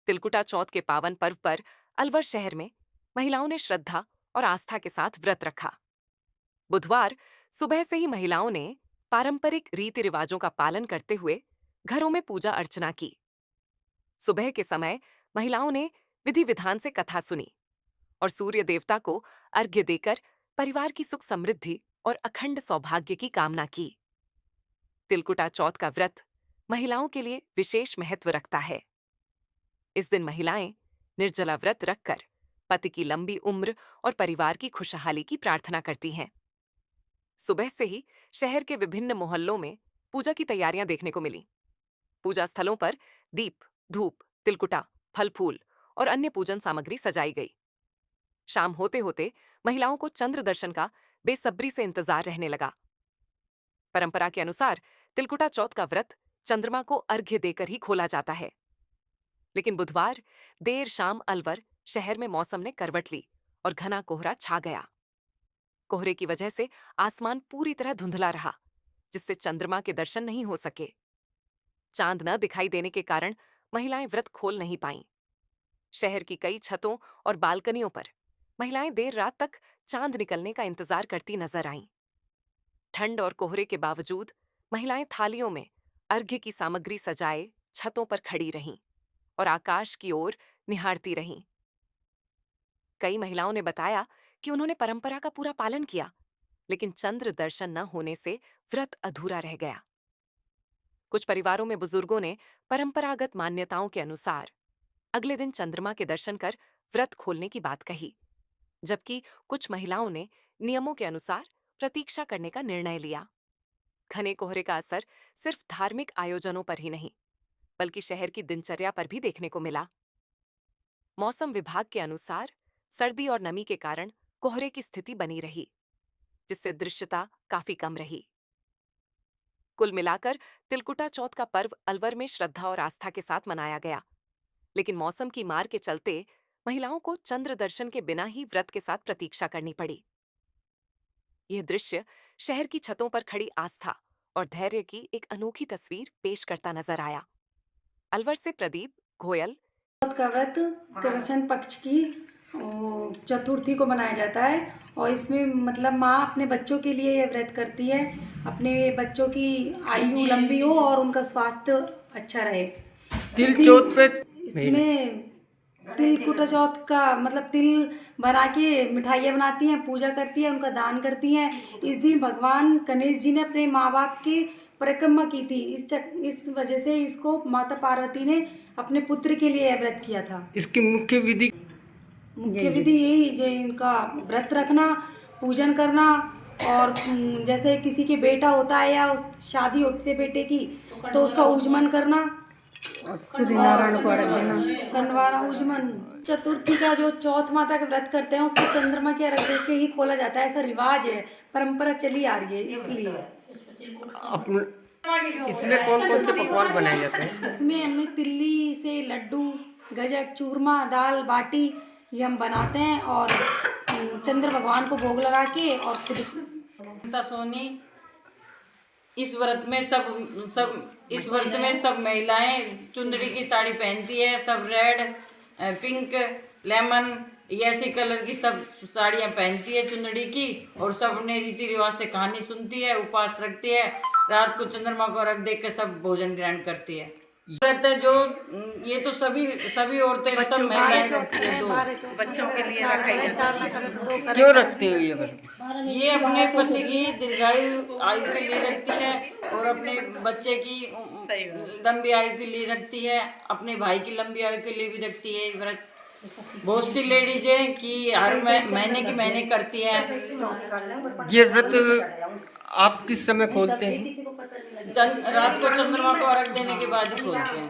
तिलकुटा चौथ के पावन पर्व पर अलवर शहर में महिलाओं ने श्रद्धा और आस्था के साथ व्रत रखा। बुधवार सुबह से ही महिलाओं ने पारंपरिक रीति रिवाजों का पालन करते हुए घरों में पूजा अर्चना की। सुबह के समय महिलाओं ने विधि विधान से कथा सुनी और सूर्य देवता को अर्घ्य देकर परिवार की सुख समृद्धि और अखंड सौभाग्य की कामना की। तिलकुटा चौथ का व्रत महिलाओं के लिए विशेष महत्व रखता है। इस दिन महिलाएं निर्जला व्रत रखकर पति की लंबी उम्र और परिवार की खुशहाली की प्रार्थना करती हैं। सुबह से ही शहर के विभिन्न मोहल्लों में पूजा की तैयारियां देखने को मिली। पूजा स्थलों पर दीप, धूप, तिलकुटा, फल फूल और अन्य पूजन सामग्री सजाई गई। शाम होते होते महिलाओं को चंद्र दर्शन का बेसब्री से इंतजार रहने लगा। परंपरा के अनुसार तिलकुटा चौथ का व्रत चंद्रमा को अर्घ्य देकर ही खोला जाता है। लेकिन बुधवार देर शाम अलवर शहर में मौसम ने करवट ली और घना कोहरा छा गया। कोहरे की वजह से आसमान पूरी तरह धुंधला रहा, जिससे चंद्रमा के दर्शन नहीं हो सके। चांद न दिखाई देने के कारण महिलाएं व्रत खोल नहीं पाईं। शहर की कई छतों और बालकनियों पर महिलाएं देर रात तक चांद निकलने का इंतजार करती नजर आईं। ठंड और कोहरे के बावजूद महिलाएं थालियों में अर्घ्य की सामग्री सजाए छतों पर खड़ी रहीं और आकाश की ओर निहारती रहीं। कई महिलाओं ने बताया कि उन्होंने परंपरा का पूरा पालन किया, लेकिन चंद्र दर्शन न होने से व्रत अधूरा रह गया। कुछ परिवारों में बुजुर्गों ने परंपरागत मान्यताओं के अनुसार अगले दिन चंद्रमा के दर्शन कर व्रत खोलने की बात कही, जबकि कुछ महिलाओं ने नियमों के अनुसार प्रतीक्षा करने का निर्णय लिया। घने कोहरे का असर सिर्फ धार्मिक आयोजनों पर ही नहीं, बल्कि शहर की दिनचर्या पर भी देखने को मिला। मौसम विभाग के अनुसार सर्दी और नमी के कारण कोहरे की स्थिति बनी रही, जिससे दृश्यता काफी कम रही। कुल मिलाकर तिलकुटा चौथ का पर्व अलवर में श्रद्धा और आस्था के साथ मनाया गया, लेकिन मौसम की मार के चलते महिलाओं को चंद्र दर्शन के बिना ही व्रत के साथ प्रतीक्षा करनी पड़ी। यह दृश्य शहर की छतों पर खड़ी आस्था और धैर्य की एक अनोखी तस्वीर पेश करता नजर आया। अलवर से प्रदीप गोयल। चौथ का व्रत कृष्ण पक्ष की चतुर्थी को मनाया जाता है और इसमें मतलब माँ अपने बच्चों के लिए यह व्रत करती है, अपने बच्चों की आयु लंबी हो और उनका स्वास्थ्य अच्छा रहे। तिल चौथ पे इसमें तिलकुटा चौथ का मतलब तिल बना के मिठाइयाँ बनाती हैं, पूजा करती हैं, उनका दान करती हैं। इस दिन भगवान गणेश जी ने अपने माँ बाप की परिक्रमा की थी। इस वजह से इसको माता पार्वती ने अपने पुत्र के लिए व्रत किया था। इसकी मुख्य विधि यही जो इनका व्रत रखना, पूजन करना और जैसे किसी के बेटा होता है या शादी होती है बेटे की तो उसका उजमन करना और सूर्यनारायण को अर्घ देना, चंद्रवारा उजमन। चतुर्थी का जो चौथ माता का व्रत करते हैं उसको चंद्रमा के अर्घ दे के ही खोला जाता है, ऐसा रिवाज है, परंपरा चली आ रही है। इसलिए इसमें कौन कौन से पकवान बनाए जाते हैं? इसमें हमें तिल्ली से लड्डू, गजक, चूरमा, दाल बाटी ये हम बनाते हैं और चंद्र भगवान को भोग लगा के और खुद सोनी। इस व्रत में सब महिलाएं चुंदड़ी की साड़ी पहनती है। सब रेड, पिंक, लेमन ऐसे कलर की सब साड़ियां पहनती है चुंदड़ी की, और सब अपने रीति रिवाज से कहानी सुनती है, उपवास रखती है। रात को चंद्रमा को रख देख के सब भोजन ग्रहण करती है। व्रत जो ये तो सभी औरतें सब महिलाएं रखती है। तो बच्चों के लिए रखा जाता है। क्यों रखते हो ये व्रत? ये अपने पति की दीर्घायु आयु के लिए रखती है और अपने बच्चे की लंबी आयु के लिए रखती है, अपने भाई की लंबी आयु के लिए भी रखती है। व्रत बहुत सी लेडीज है कि हर महीने करती है। ये व्रत आप किस समय खोलते हैं? रात को चंद्रमा को अर्घ देने के बाद ही खोलते हैं।